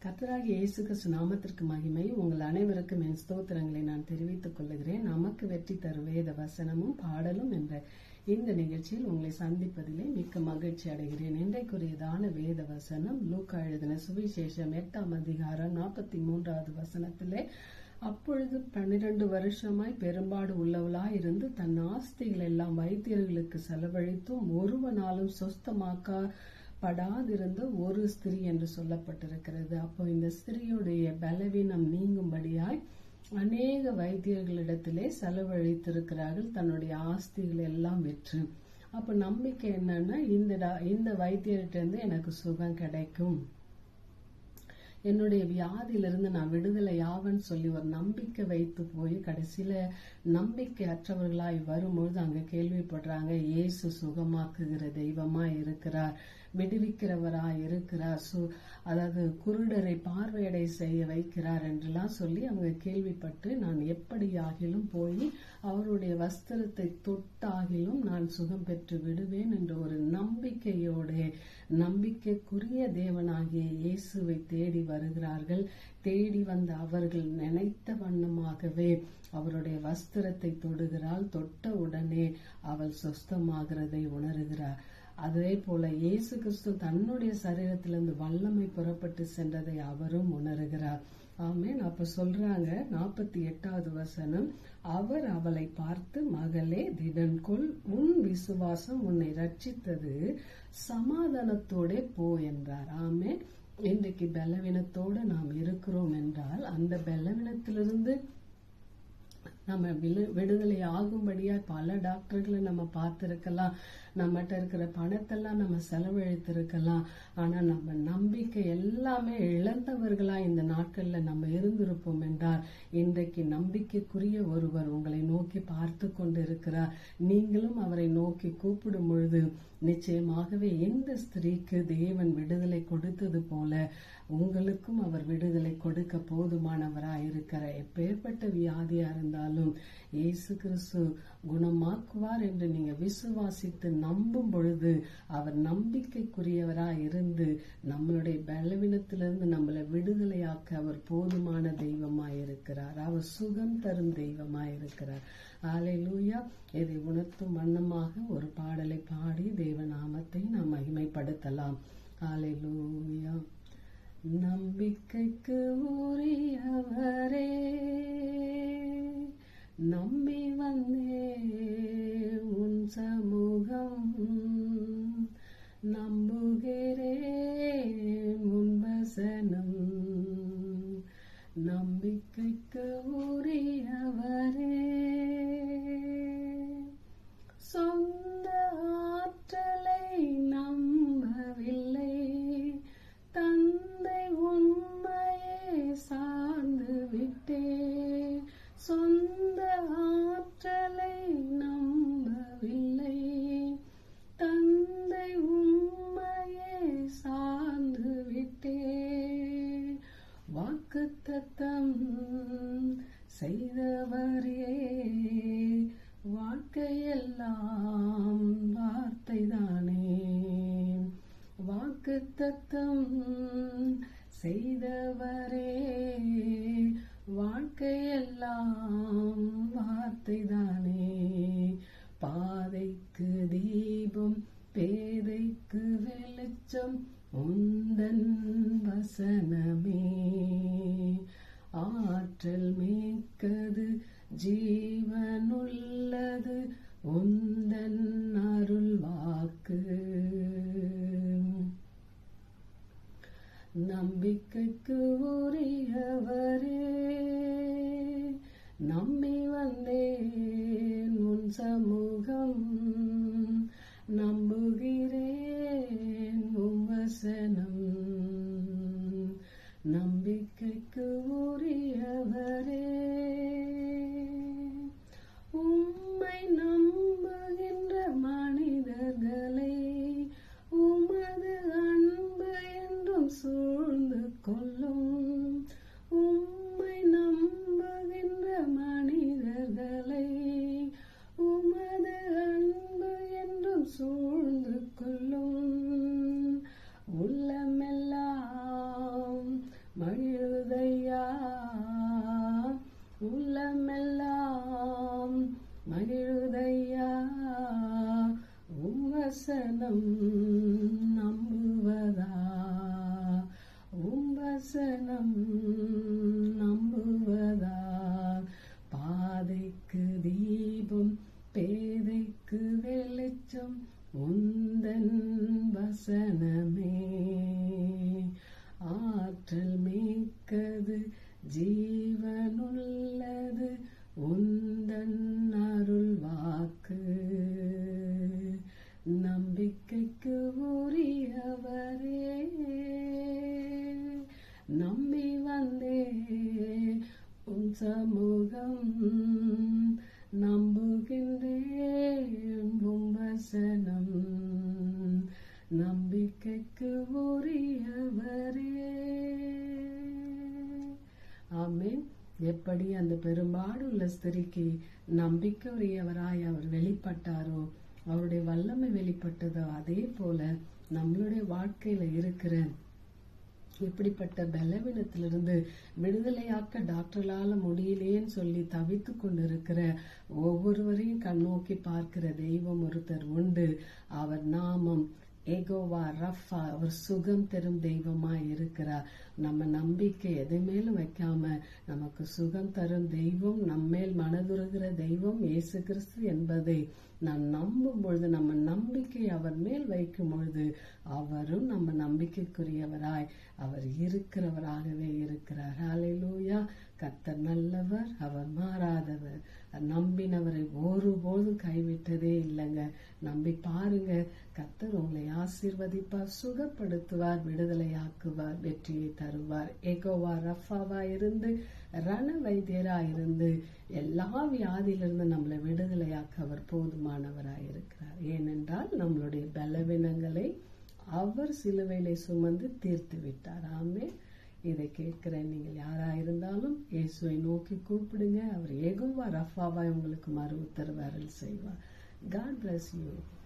கர்த்தராகிய இயேசு கிறிஸ்து நாமத்திற்கு மகிமை. உங்கள் அனைவருக்கும் என் ஸ்தோத்திரங்களை நான் தெரிவித்துக் கொள்ளுகிறேன். நமக்கு வெற்றி தரும் வேத வசனமும் பாடலும் என்ற இந்த நிகழ்ச்சியில் உங்களை சந்திப்பதிலே மிக்க மகிழ்ச்சி அடைகிறேன். இன்றைக்குரியதான வேத வசனம் லூக்கா எழுதின சுவிசேஷம் 8ஆம் அதிகாரம் 43வது வசனத்திலே, அப்பொழுது 12 வருஷமாய் பெரும்பாடு உள்ளவளாய் இருந்து தன் ஆஸ்திகள் எல்லாம் வைத்தியர்களுக்கு செலவழித்தும் ஒருவனாலும் சொஸ்தமாக்கப்படாதிருந்த ஒரு ஸ்திரீ என்று சொல்லப்பட்டிருக்கிறது. அப்போ இந்த ஸ்திரீயுடைய பலவீனம் நீங்கும்படியாய் அநேக வைத்தியர்களிடத்திலே செலவழித்திருக்கிறார்கள் தன்னுடைய ஆஸ்திகள் எல்லாம் விற்று. அப்ப நம்பிக்கை என்னன்னா, இந்த வைத்தியர்கிட்ட இருந்து எனக்கு சுகம் கிடைக்கும், என்னுடைய வியாதியிலிருந்து நான் விடுதலை ஆவன்னு சொல்லி ஒரு நம்பிக்கை வைத்து போய் கடைசியில நம்பிக்கை அற்றவர்களாய் வரும்பொழுது அங்க கேள்விப்படுறாங்க, இயேசு சுகமாக்குகிற தெய்வமா இருக்கிறார், விடுவிக்கிறவராய் இருக்கிறார், அதாவது குருடரை பார்வையடை செய்ய வைக்கிறார் என்றெல்லாம் சொல்லி அவங்க கேள்விப்பட்டு, நான் எப்படியாகிலும் போய் அவருடைய வஸ்திரத்தை தொட்டாகிலும் நான் சுகம் பெற்று விடுவேன் என்ற ஒரு நம்பிக்கைக்குரிய தேவனாகிய இயேசுவை தேடி வருகிறார்கள். தேடி வந்த அவர்கள் நினைத்த வண்ணமாகவே அவருடைய வஸ்திரத்தை தொடுகிறாள். தொட்ட உடனே அவள் சொஸ்தமாகிறதை உணர்கிறார். அதே போல இயேசு கிறிஸ்து தன்னுடைய சரீரத்திலிருந்து வல்லமை புறப்பட்டு சென்றதை அவரும் உணர்கிறார். ஆமென். அப்ப சொல்றாங்க 48வது வசனம், அவர் அவளை பார்த்து, மகளே திடன்கொள், உன் விசுவாசம் உன்னை ரட்சித்தது, சமாதானத்தோட போ என்றார். ஆமென். இன்றைக்கு பலவீனத்தோடு நாம் இருக்கிறோம் என்றால் அந்த பலவீனத்திலிருந்து நம்ம விடுதலை ஆகும்படியா பல டாக்டர்களை நம்ம பார்த்திருக்கலாம், நம்மகிட்ட இருக்கிற பணத்தெல்லாம் நம்ம செலவழித்திருக்கலாம். ஆனா நம்ம நம்பிக்கை எல்லாமே இழந்தவர்களா இந்த நாட்கள்ல நம்ம இருந்திருப்போம் என்றால், இன்றைக்கு நம்பிக்கைக்குரிய ஒருவர் உங்களை நோக்கி பார்த்து கொண்டு இருக்கிறார். நீங்களும் அவரை நோக்கி கூப்பிடும் பொழுது நிச்சயமாகவே இந்த ஸ்திரீக்கு தேவன் விடுதலை கொடுத்தது போல உங்களுக்கும் அவர் விடுதலை கொடுக்க போதுமானவராய் இருக்கிறார். எப்பேற்பட்ட வியாதியா இருந்தாலும் இயேசு கிறிஸ்து குணமாக்குவார் என்று நீங்க விசுவாசித்து நம்பும் பொழுது அவர் நம்பிக்கைக்குரியவராய் இருந்து நம்மளுடைய பலவீனத்திலிருந்து நம்மளை விடுதலையாக்க அவர் போதுமான தெய்வமாய் இருக்கிறார். அவர் சுகம் தரும் தெய்வமாய் இருக்கிறார். அல்லேலூயா. இதை உணர்த்தும் வண்ணமாக ஒரு பாடலை பாடி தேவ நாமத்தை நாம் மகிமைப்படுத்தலாம். அல்லேலூயா. நம்பிக்கைக்கு உரியவரே, நம்பி வந்தே உன் சமூகம், நம்புகிறேன் உன் வசனம், நம்பிக்கைக்கு உரியவரே, சொந்த ஆற்றலை நம்பவில்லை, தந்தை உண்மையை சார்ந்து விட்டே, சொந்த ஆற்றலை நம்பவில்லை, தந்தை உண்மையை சார்ந்து விட்டே, வாக்குத்தத்தம் செய்தவரே, வாழ்க்கையெல்லாம் வார்த்தைதானே, வாக்குத்தத்தம் செய்தவரே, வாழ்க்கையெல்லாம் வார்த்தைதானே, பாதைக்கு தீபம் பேதைக்கு வெளிச்சம் உந்தன் வசனமே, ஆற்றல் மிக்கது ஜீவனுள்ளது உந்தன் அருள் வாக்கு, நம்பிக்கைக்கு உரியவரே, நம்பி வந்தேன் உன் சமூகம், நம்புகிறேன் உன் வசனம், நம்பிக்கைக்கு உரியவரே, உம்மை நம்புகின்ற மனிதர்களை உமது அன்பு என்றும் சூழ்ந்து கொள்ளும், உம்மை நம்புகின்ற மனிதர்களை உமது அன்பு என்றும் சூழ்ந்து கொள்ளும், உள்ளமெல்லாம் வசனம் நம்புவதால் பாதைக்கு தீபம் பேதைக்கு வெளிச்சம் உந்தன் வசனமே. ஆற்றல் மிக்கது ஜீவனுள்ளது உந்தன் அருள் வாக்கு. நம்பிக்கைக்கு உரியவரே நம்பி வந்தே உன் சமூகம். நம்புகின்றேன் உம் வசனம். நம்பிக்கைக்கு உரியவரே. ஆமென். எப்படி அந்த பெரும்பாடுள்ள ஸ்திரிக்கு நம்பிக்கை உரியவராய் அவர் வெளிப்பட்டாரோ, அவருடைய வல்லமை வெளிப்பட்டதோ, அதே போல நம்மளுடைய வாழ்க்கையில இருக்கிற இப்படிப்பட்ட பலவீனத்திலிருந்து விடுதலையாக்க டாக்டர்களால முடியலேன்னு சொல்லி தவித்து கொண்டிருக்கிற ஒவ்வொருவரையும் கண்ணோக்கி பார்க்கிற தெய்வம் ஒருத்தர் உண்டு. அவர் நாமம் ஏகோவா ரஃபா. அவர் சுகம் தரும் தெய்வமாய் இருக்கிறார். நம்ம நம்பிக்கை எதை மேலும் வைக்காம நமக்கு சுகம் தரும் தெய்வம், நம்மேல் மனதுருகிற தெய்வம் இயேசு கிறிஸ்து என்பதை நான் நம்பும் பொழுது, நம்ம நம்பிக்கை அவர் மேல் வைக்கும் பொழுது அவரும் நம்ம நம்பிக்கைக்குரியவராய் அவர் இருக்கிறவராகவே இருக்கிறார். ஹல்லேலூயா. கர்த்தர் நல்லவர், அவர் மாறாதவர். நம்பினவரை ஒருபோதும் கைவிட்டதே இல்லைங்க. நம்பி பாருங்க, கர்த்தர் உங்களை ஆசீர்வதிப்பார், சுகப்படுத்துவார், விடுதலையாக்குவார், வெற்றியை தருவார். ஏகோவா ரஃபாவா இருந்து, ரண வைத்தியரா இருந்து, எல்லா வியாதியிலிருந்து நம்மளை விடுதலையாக்க அவர் போதுமானவராய் இருக்கிறார். ஏனென்றால் நம்மளுடைய பலவீனங்களை அவர் சிலுவையிலே சுமந்து தீர்த்து விட்டார். ஆமென். இதை கேட்கிற நீங்கள் யாராயிருந்தாலும் இயேசுவை நோக்கி கூப்பிடுங்க. அவர் ஏகோவா ரஃபாவா உங்களுக்கு மறு உத்தரவு அருள் செய்வார். God bless you.